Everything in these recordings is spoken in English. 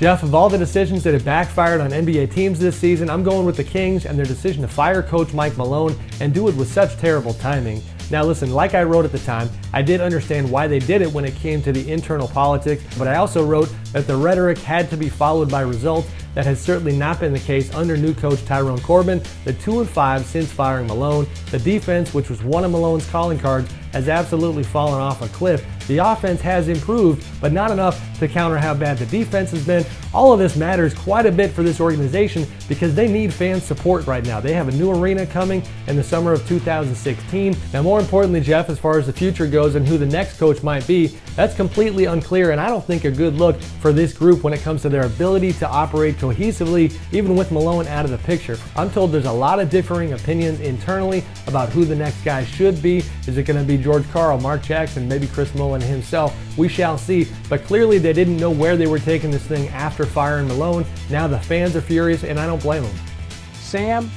Jeff, of all the decisions that have backfired on NBA teams this season, I'm going with the Kings and their decision to fire coach Mike Malone and do it with such terrible timing. Now listen, like I wrote at the time, I did understand why they did it when it came to the internal politics, but I also wrote that the rhetoric had to be followed by results. That has certainly not been the case under new coach Tyrone Corbin. The 2-5 since firing Malone. The defense, which was one of Malone's calling cards, has absolutely fallen off a cliff. The offense has improved, but not enough to counter how bad the defense has been. All of this matters quite a bit for this organization because they need fan support right now. They have a new arena coming in the summer of 2016. Now, more importantly, Jeff, as far as the future goes and who the next coach might be, that's completely unclear, and I don't think a good look for this group when it comes to their ability to operate cohesively, even with Malone out of the picture. I'm told there's a lot of differing opinions internally about who the next guy should be. Is it going to be George Karl, Mark Jackson, maybe Chris Mullin himself? We shall see, but clearly they didn't know where they were taking this thing after firing Malone. Now the fans are furious, and I don't blame them. Sam,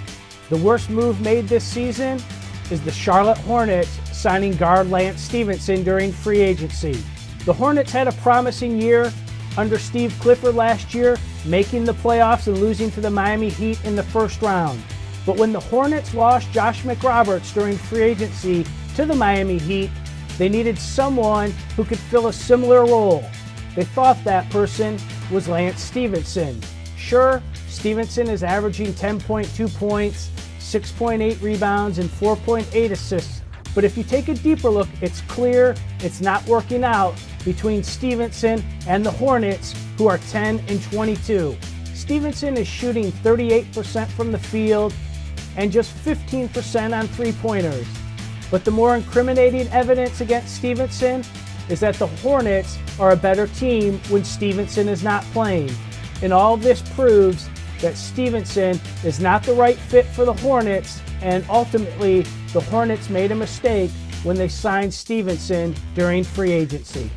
the worst move made this season is the Charlotte Hornets signing guard Lance Stephenson during free agency. The Hornets had a promising year under Steve Clifford last year, making the playoffs and losing to the Miami Heat in the first round. But when the Hornets lost Josh McRoberts during free agency to the Miami Heat, they needed someone who could fill a similar role. They thought that person was Lance Stephenson. Sure, Stephenson is averaging 10.2 points, 6.8 rebounds, and 4.8 assists. But if you take a deeper look, it's clear it's not working out between Stephenson and the Hornets, who are 10 and 22. Stephenson is shooting 38% from the field and just 15% on three-pointers. But the more incriminating evidence against Stephenson is that the Hornets are a better team when Stephenson is not playing. And all of this proves that Stephenson is not the right fit for the Hornets, and ultimately the Hornets made a mistake when they signed Stephenson during free agency.